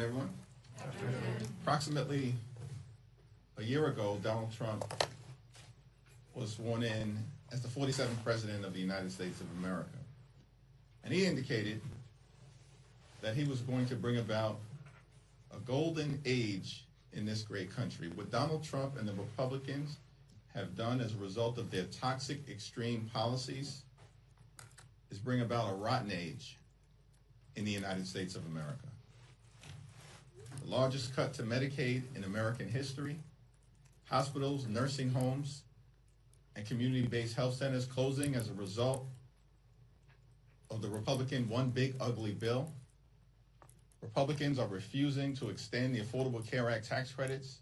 everyone. Approximately a year ago, Donald Trump was sworn in as the 47th President of the United States of America. And he indicated that he was going to bring about a golden age in this great country. What Donald Trump and the Republicans have done as a result of their toxic, extreme policies is bring about a rotten age in the United States of America. The largest cut to Medicaid in American history, hospitals, nursing homes, and community-based health centers closing as a result of the Republican One Big Ugly Bill. Republicans are refusing to extend the Affordable Care Act tax credits,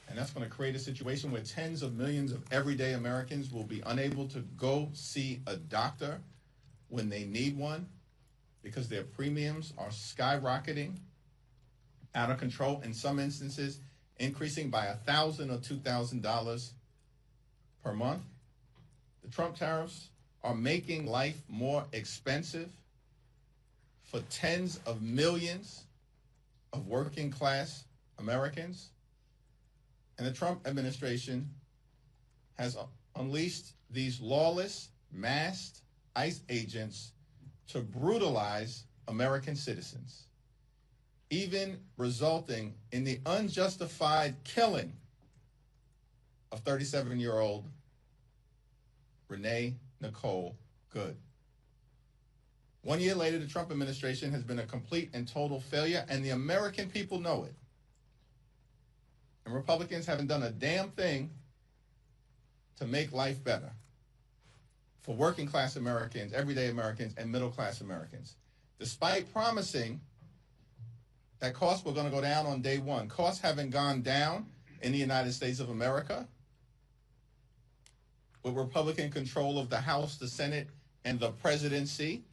and that's going to create a situation where tens of millions of everyday Americans will be unable to go see a doctor when they need one because their premiums are skyrocketing out of control, in some instances increasing by $1,000 or $2,000 per month. The Trump tariffs are making life more expensive for tens of millions of working class Americans. And the Trump administration has unleashed these lawless, masked ICE agents to brutalize American citizens, even resulting in the unjustified killing of 37-year-old Renee Nicole Good. 1 year later, the Trump administration has been a complete and total failure, and the American people know it. And Republicans haven't done a damn thing to make life better for working class Americans, everyday Americans, and middle class Americans. Despite promising that costs were going to go down on day one, costs haven't gone down in the United States of America. With Republican control of the House, the Senate, and the presidency,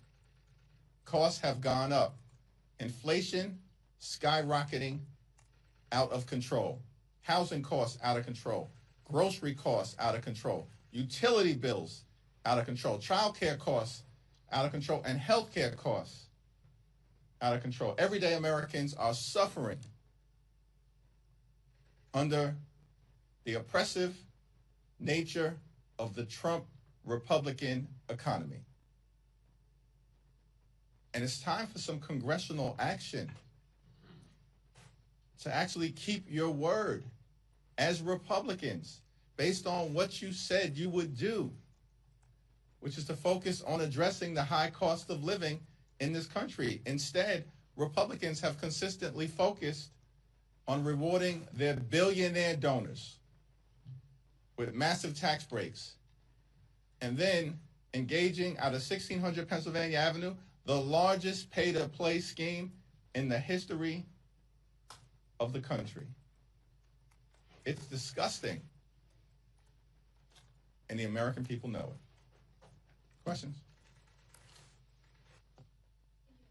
costs have gone up. Inflation skyrocketing out of control. Housing costs out of control. Grocery costs out of control. Utility bills out of control. Child care costs out of control. And health care costs out of control. Everyday Americans are suffering under the oppressive nature of the Trump Republican economy. And it's time for some congressional action to actually keep your word as Republicans based on what you said you would do, which is to focus on addressing the high cost of living in this country. Instead, Republicans have consistently focused on rewarding their billionaire donors with massive tax breaks, and then engaging out of 1600 Pennsylvania Avenue, the largest pay-to-play scheme in the history of the country. It's disgusting, and the American people know it. Questions?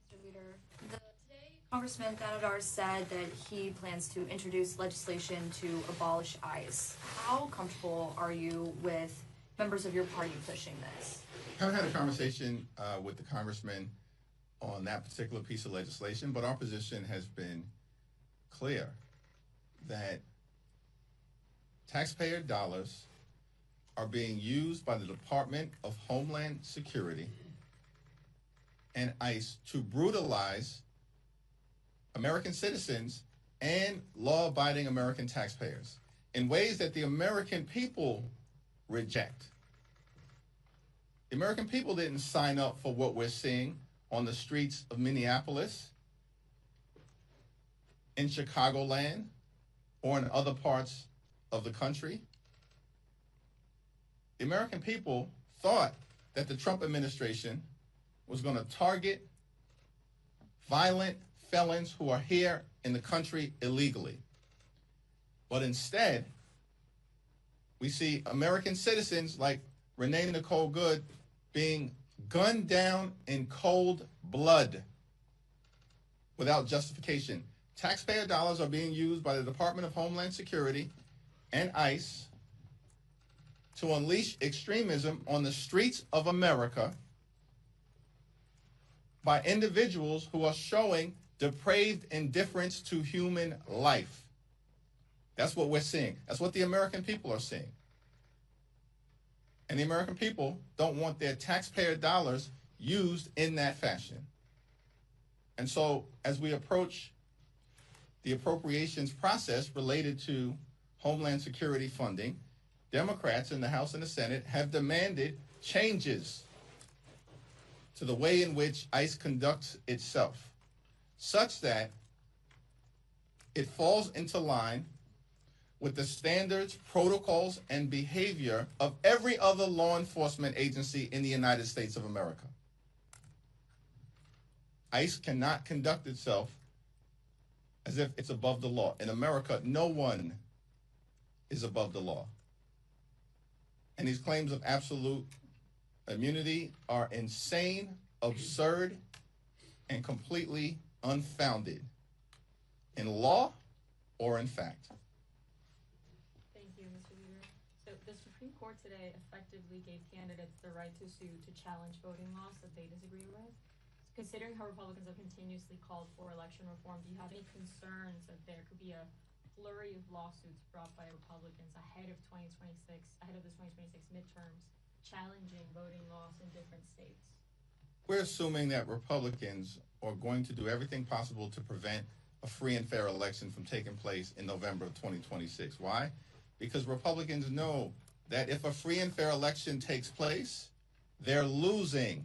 Thank you, Mr. Leader. Today, Congressman Thanedar said that he plans to introduce legislation to abolish ICE. How comfortable are you with members of your party pushing this? I haven't had a conversation with the congressman on that particular piece of legislation, but our position has been clear that taxpayer dollars are being used by the Department of Homeland Security and ICE to brutalize American citizens and law-abiding American taxpayers in ways that the American people reject. The American people didn't sign up for what we're seeing on the streets of Minneapolis, in Chicagoland, or in other parts of the country. The American people thought that the Trump administration was going to target violent felons who are here in the country illegally. But instead, we see American citizens like Renee Nicole Good being gunned down in cold blood without justification. Taxpayer dollars are being used by the Department of Homeland Security and ICE to unleash extremism on the streets of America by individuals who are showing depraved indifference to human life. That's what we're seeing. That's what the American people are seeing. And the American people don't want their taxpayer dollars used in that fashion. And so as we approach the appropriations process related to Homeland Security funding, Democrats in the House and the Senate have demanded changes to the way in which ICE conducts itself, such that it falls into line with the standards, protocols, and behavior of every other law enforcement agency in the United States of America. ICE cannot conduct itself as if it's above the law. In America, no one is above the law. And these claims of absolute immunity are insane, absurd, and completely unfounded in law or in fact. Thank you, Mr. Leader. So the Supreme Court today effectively gave candidates the right to sue to challenge voting laws that they disagree with. Considering how Republicans have continuously called for election reform, do you have any concerns that there could be a flurry of lawsuits brought by Republicans ahead of 2026, ahead of the 2026 midterms, challenging voting laws in different states? We're assuming that Republicans are going to do everything possible to prevent a free and fair election from taking place in November of 2026. Why? Because Republicans know that if a free and fair election takes place, they're losing.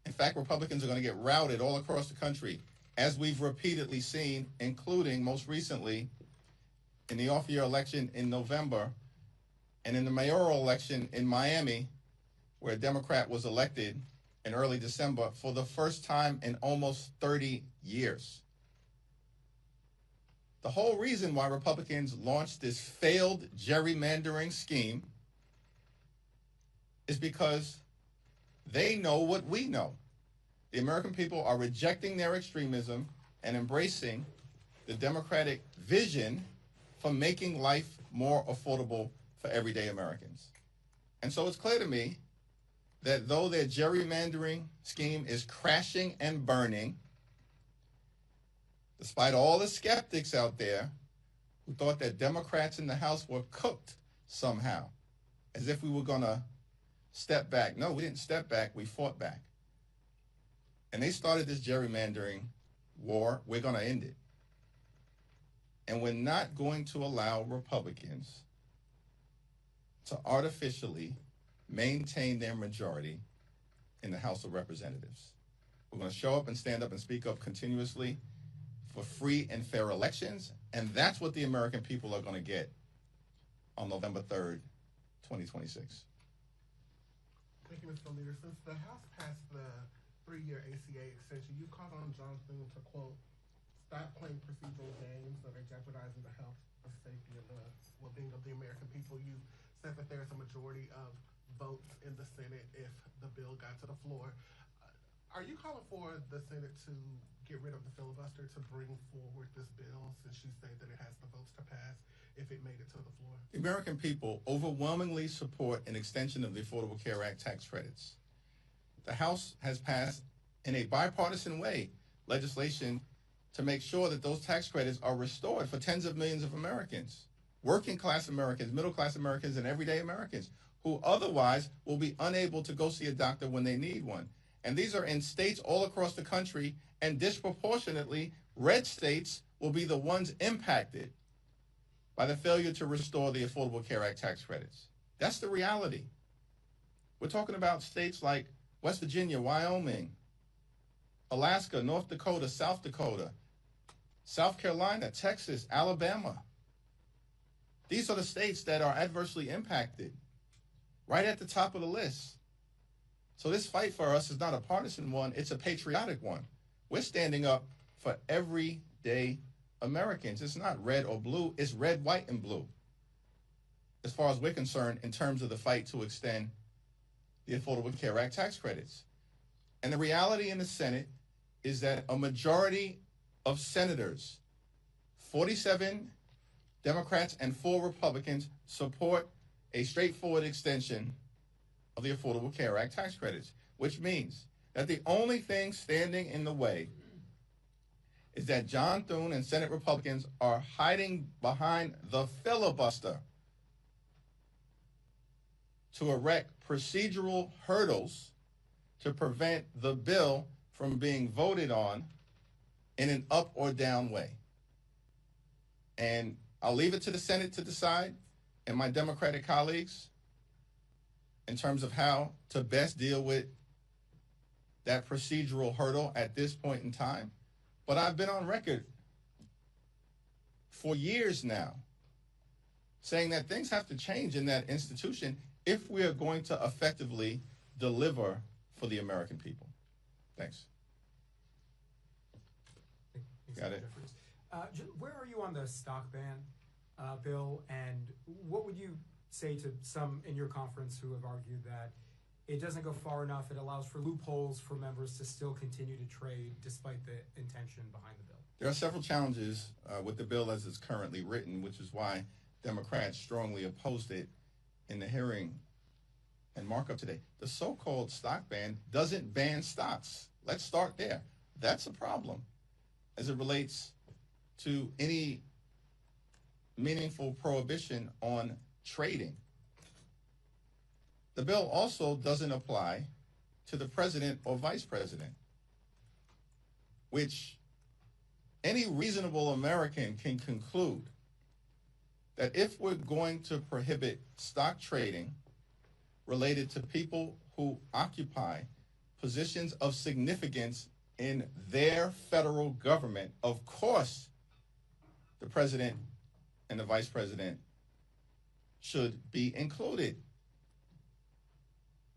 In fact, Republicans are going to get routed all across the country, as we've repeatedly seen, including most recently in the off-year election in November and in the mayoral election in Miami, where a Democrat was elected in early December for the first time in almost 30 years. The whole reason why Republicans launched this failed gerrymandering scheme is because they know what we know. The American people are rejecting their extremism and embracing the Democratic vision for making life more affordable for everyday Americans. And so it's clear to me that though their gerrymandering scheme is crashing and burning, despite all the skeptics out there who thought that Democrats in the House were cooked somehow, as if we were going to step back. No, we didn't step back, we fought back. And they started this gerrymandering war. We're going to end it. And we're not going to allow Republicans to artificially maintain their majority in the House of Representatives. We're going to show up and stand up and speak up continuously for free and fair elections, and that's what the American people are going to get on November 3rd, 2026. Thank you, Mr. Leader. Since the House passed the 3-year ACA extension, you called on Johnson to, quote, stop playing procedural games that are jeopardizing the health and safety of the well-being of the American people. You said that there's a majority of votes in the Senate if the bill got to the floor. Are you calling for the Senate to get rid of the filibuster to bring forward this bill, since you say that it has the votes to pass if it made it to the floor? The American people overwhelmingly support an extension of the Affordable Care Act tax credits. The House has passed, in a bipartisan way, legislation to make sure that those tax credits are restored for tens of millions of Americans, working class Americans, middle class Americans, and everyday Americans who otherwise will be unable to go see a doctor when they need one. And these are in states all across the country, and disproportionately, red states will be the ones impacted by the failure to restore the Affordable Care Act tax credits. That's the reality. We're talking about states like West Virginia, Wyoming, Alaska, North Dakota, South Dakota, South Carolina, Texas, Alabama. These are the states that are adversely impacted, right at the top of the list. So this fight for us is not a partisan one, it's a patriotic one. We're standing up for everyday Americans. It's not red or blue, it's red, white, and blue, as far as we're concerned, in terms of the fight to extend the Affordable Care Act tax credits. And the reality in the Senate is that a majority of senators, 47 Democrats and 4 Republicans, support a straightforward extension of the Affordable Care Act tax credits, which means that the only thing standing in the way is that John Thune and Senate Republicans are hiding behind the filibuster to erect procedural hurdles to prevent the bill from being voted on in an up or down way. And I'll leave it to the Senate to decide and my Democratic colleagues in terms of how to best deal with that procedural hurdle at this point in time. But I've been on record for years now saying that things have to change in that institution if we are going to effectively deliver for the American people. Thanks. Got it. Where are you on the stock ban bill, and what would you say to some in your conference who have argued that it doesn't go far enough, it allows for loopholes for members to still continue to trade despite the intention behind the bill? There are several challenges with the bill as it's currently written, which is why Democrats strongly opposed it in the hearing and markup today. The so-called stock ban doesn't ban stocks. Let's start there. That's a problem as it relates to any meaningful prohibition on trading. The bill also doesn't apply to the president or vice president, which any reasonable American can conclude that if we're going to prohibit stock trading related to people who occupy positions of significance in their federal government, of course, the president and the vice president should be included.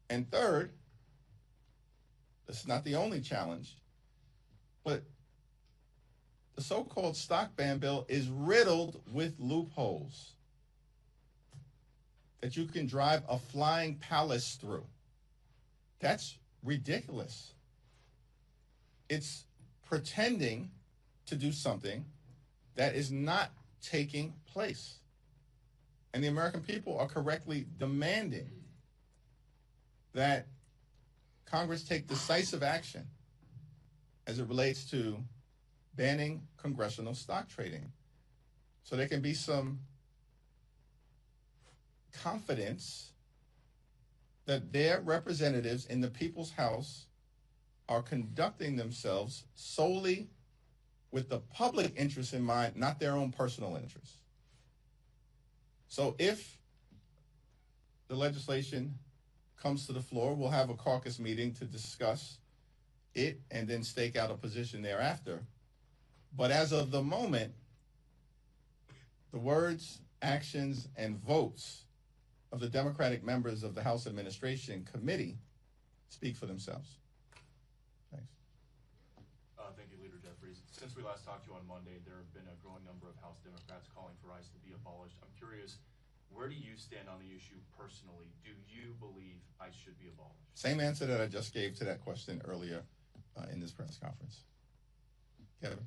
And third, this is not the only challenge, but the so-called stock ban bill is riddled with loopholes that you can drive a flying palace through. That's ridiculous. It's pretending to do something that is not taking place. And the American people are correctly demanding that Congress take decisive action as it relates to banning congressional stock trading, so there can be some confidence that their representatives in the People's House are conducting themselves solely with the public interest in mind, not their own personal interests. So if the legislation comes to the floor, we'll have a caucus meeting to discuss it and then stake out a position thereafter. But as of the moment, the words, actions, and votes of the Democratic members of the House Administration Committee speak for themselves. Thanks. Thank you, Leader Jeffries. Since we last talked to you on Monday, there have been a growing number of House Democrats calling for ICE to be abolished. I'm curious, where do you stand on the issue personally? Do you believe ICE should be abolished? Same answer that I just gave to that question earlier in this press conference. Kevin?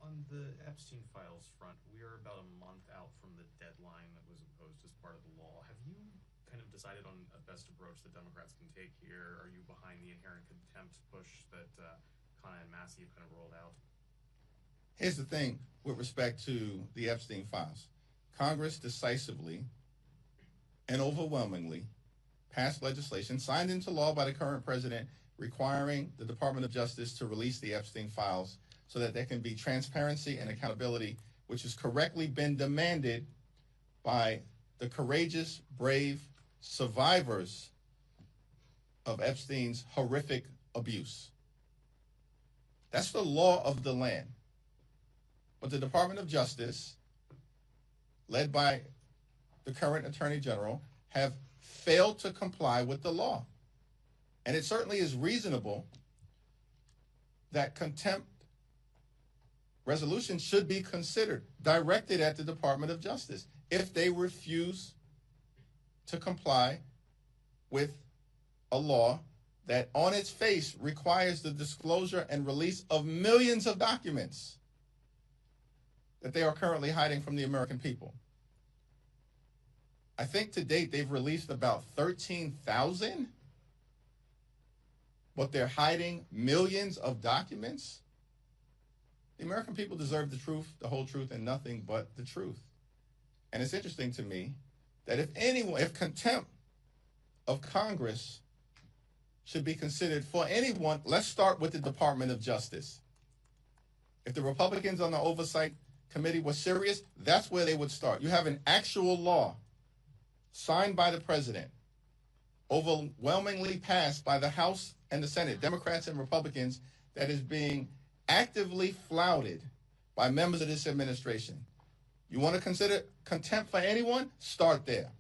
On the Epstein files front, we are about a month out from the deadline that was imposed as part of the law. Have you kind of decided on a best approach that Democrats can take here? Are you behind the inherent contempt push that Khanna and Massey have kind of rolled out? Here's the thing with respect to the Epstein files. Congress decisively and overwhelmingly passed legislation signed into law by the current president requiring the Department of Justice to release the Epstein files so that there can be transparency and accountability, which has correctly been demanded by the courageous, brave survivors of Epstein's horrific abuse. That's the law of the land. But the Department of Justice, led by the current Attorney General, have failed to comply with the law. And it certainly is reasonable that contempt resolutions should be considered, directed at the Department of Justice, if they refuse to comply with a law that on its face requires the disclosure and release of millions of documents that they are currently hiding from the American people. I think to date they've released about 13,000, but they're hiding millions of documents. The American people deserve the truth, the whole truth, and nothing but the truth. And it's interesting to me that if contempt of Congress should be considered for anyone, let's start with the Department of Justice. If the Republicans on the Oversight Committee were serious, that's where they would start. You have an actual law signed by the president, overwhelmingly passed by the House and the Senate, Democrats and Republicans, that is being actively flouted by members of this administration. You want to consider contempt for anyone? Start there.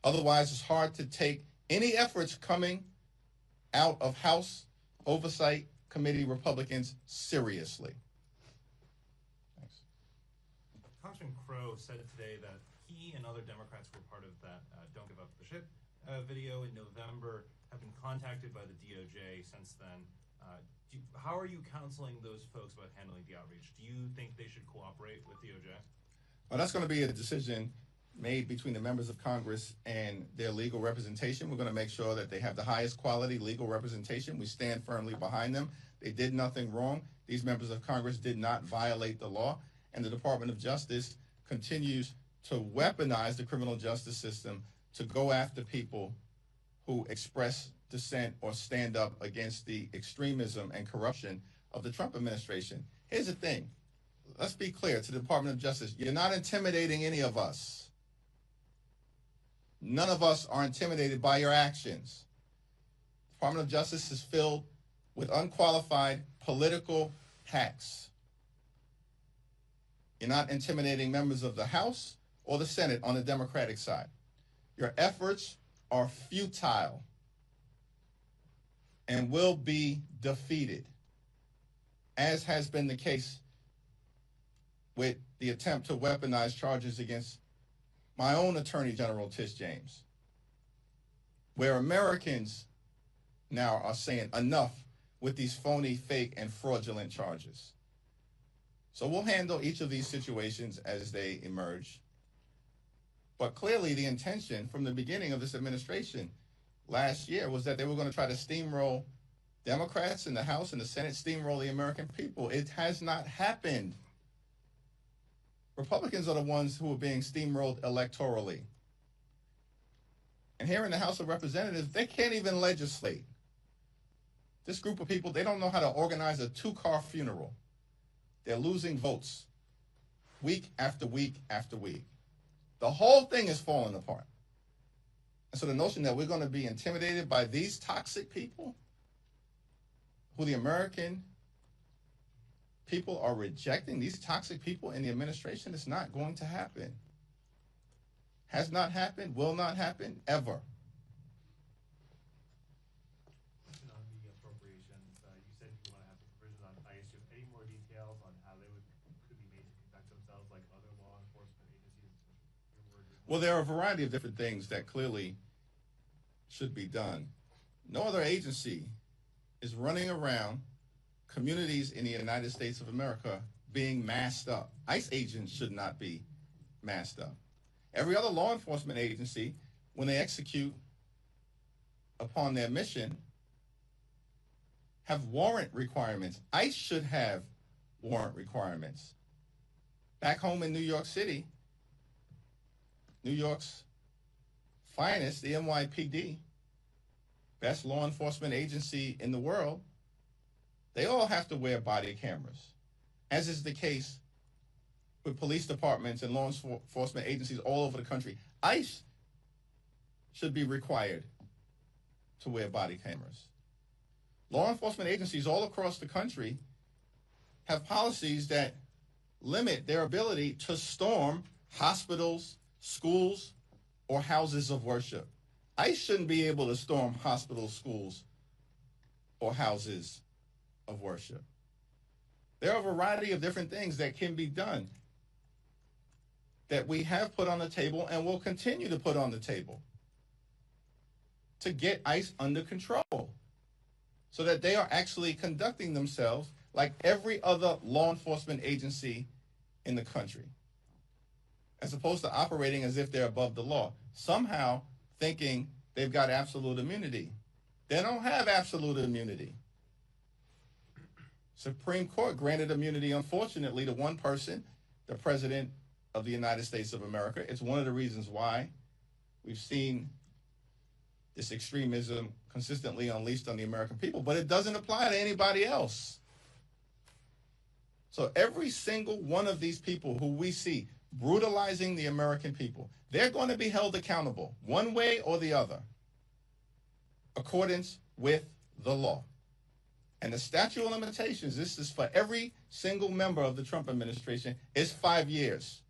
Otherwise, it's hard to take any efforts coming out of House Oversight Committee Republicans seriously. Thanks. Congressman Crow said today that he and other Democrats who were part of that Don't Give Up the Ship video in November have been contacted by the DOJ since then. How are you counseling those folks about handling the outreach? Do you think they should cooperate with DOJ? Well, that's going to be a decision made between the members of Congress and their legal representation. We're going to make sure that they have the highest quality legal representation. We stand firmly behind them. They did nothing wrong. These members of Congress did not violate the law. And the Department of Justice continues to weaponize the criminal justice system to go after people who express dissent or stand up against the extremism and corruption of the Trump administration. Here's the thing. Let's be clear to the Department of Justice. You're not intimidating any of us. None of us are intimidated by your actions. The Department of Justice is filled with unqualified political hacks. You're not intimidating members of the House or the Senate on the Democratic side. Your efforts are futile and will be defeated, as has been the case with the attempt to weaponize charges against my own Attorney General, Tish James, where Americans now are saying enough with these phony, fake, and fraudulent charges. So we'll handle each of these situations as they emerge. But clearly the intention from the beginning of this administration last year was that they were going to try to steamroll Democrats in the House and the Senate, steamroll the American people. It has not happened. Republicans are the ones who are being steamrolled electorally. And here in the House of Representatives, they can't even legislate. This group of people, they don't know how to organize a two-car funeral. They're losing votes week after week after week. The whole thing is falling apart. And so the notion that we're going to be intimidated by these toxic people who the American people are rejecting, these toxic people in the administration, it's not going to happen. Has not happened, will not happen, ever. Question on the appropriations. You said you want to have the provisions on ICE. Do you have any more details on how they could be made to conduct themselves like other law enforcement agencies? Well, there are a variety of different things that clearly should be done. No other agency is running around communities in the United States of America being masked up. ICE agents should not be masked up. Every other law enforcement agency, when they execute upon their mission, have warrant requirements. ICE should have warrant requirements. Back home in New York City, New York's finest, the NYPD, best law enforcement agency in the world, they all have to wear body cameras, as is the case with police departments and law enforcement agencies all over the country. ICE should be required to wear body cameras. Law enforcement agencies all across the country have policies that limit their ability to storm hospitals, schools, or houses of worship. ICE shouldn't be able to storm hospitals, schools, or houses of worship. There are a variety of different things that can be done that we have put on the table and will continue to put on the table to get ICE under control so that they are actually conducting themselves like every other law enforcement agency in the country, as opposed to operating as if they're above the law, somehow thinking they've got absolute immunity. They don't have absolute immunity. Supreme Court granted immunity, unfortunately, to one person, the President of the United States of America. It's one of the reasons why we've seen this extremism consistently unleashed on the American people, but it doesn't apply to anybody else. So every single one of these people who we see brutalizing the American people, they're going to be held accountable one way or the other, accordance with the law. And the statute of limitations, this is for every single member of the Trump administration, is 5 years.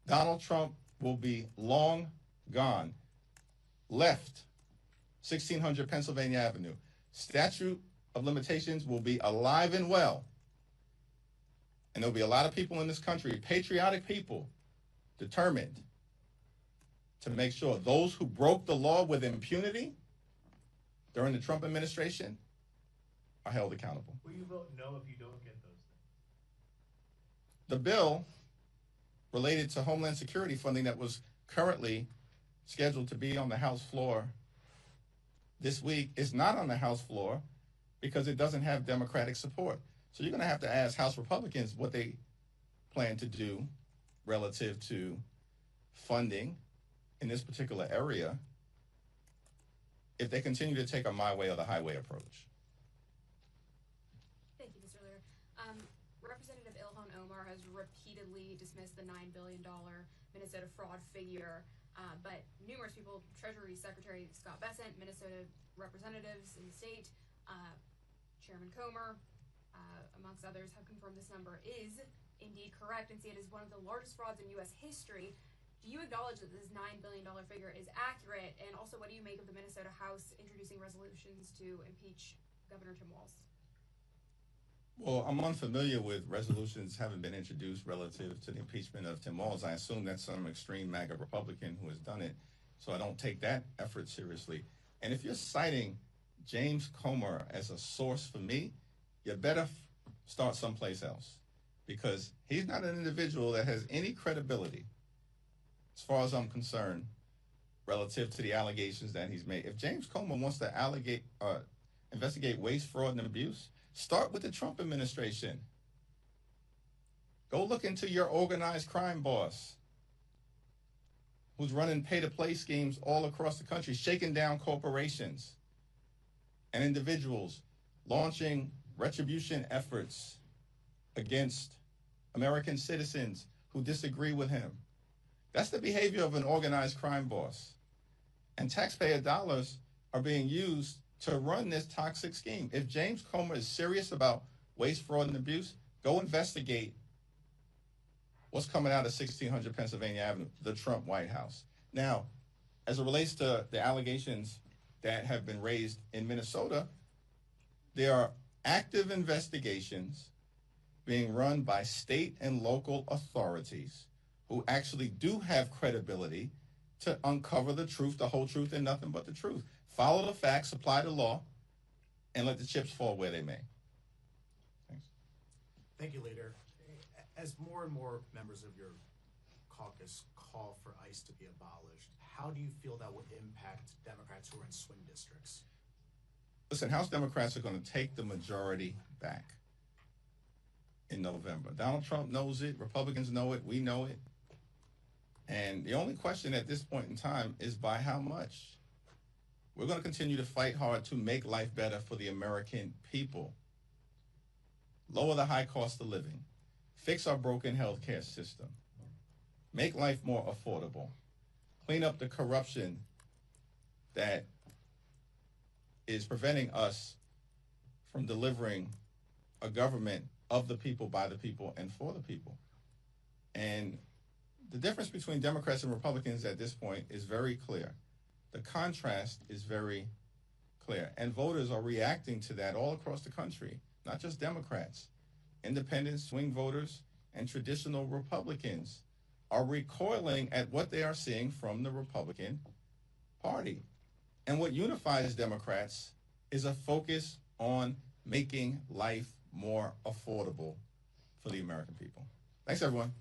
Donald Trump will be long gone. Left 1600 Pennsylvania Avenue. Statute of limitations will be alive and well. And there'll be a lot of people in this country, patriotic people, determined to make sure those who broke the law with impunity during the Trump administration are held accountable. Will you vote no if you don't get those things? The bill related to Homeland Security funding that was currently scheduled to be on the House floor this week is not on the House floor because it doesn't have Democratic support. So you're going to have to ask House Republicans what they plan to do relative to funding in this particular area if they continue to take a my way or the highway approach. Thank you, Mr. Leader. Representative Ilhan Omar has repeatedly dismissed the $9 billion Minnesota fraud figure, but numerous people, Treasury Secretary Scott Bessent, Minnesota representatives in the state, Chairman Comer, amongst others, have confirmed this number is indeed correct and see it as one of the largest frauds in U.S. history. Do you acknowledge that this $9 billion figure is accurate? And also, what do you make of the Minnesota House introducing resolutions to impeach Governor Tim Walz? Well, I'm unfamiliar with resolutions having been introduced relative to the impeachment of Tim Walz. I assume that's some extreme MAGA Republican who has done it, so I don't take that effort seriously. And if you're citing James Comer as a source for me, you better start someplace else, because he's not an individual that has any credibility, as far as I'm concerned, relative to the allegations that he's made. If James Comer wants to investigate waste, fraud, and abuse, start with the Trump administration. Go look into your organized crime boss who's running pay-to-play schemes all across the country, shaking down corporations and individuals, launching retribution efforts against American citizens who disagree with him. That's the behavior of an organized crime boss. And taxpayer dollars are being used to run this toxic scheme. If James Comer is serious about waste, fraud, and abuse, go investigate what's coming out of 1600 Pennsylvania Avenue, the Trump White House. Now, as it relates to the allegations that have been raised in Minnesota, there are active investigations being run by state and local authorities who actually do have credibility to uncover the truth, the whole truth, and nothing but the truth. Follow the facts, apply the law, and let the chips fall where they may. Thanks. Thank you, Leader. As more and more members of your caucus call for ICE to be abolished, how do you feel that would impact Democrats who are in swing districts? Listen, House Democrats are going to take the majority back in November. Donald Trump knows it. Republicans know it. We know it. And the only question at this point in time is by how much. We're going to continue to fight hard to make life better for the American people. Lower the high cost of living. Fix our broken healthcare system. Make life more affordable. Clean up the corruption that is preventing us from delivering a government of the people, by the people, and for the people. And the difference between Democrats and Republicans at this point is very clear. The contrast is very clear. And voters are reacting to that all across the country, not just Democrats. Independents, swing voters, and traditional Republicans are recoiling at what they are seeing from the Republican Party. And what unifies Democrats is a focus on making life more affordable for the American people. Thanks, everyone.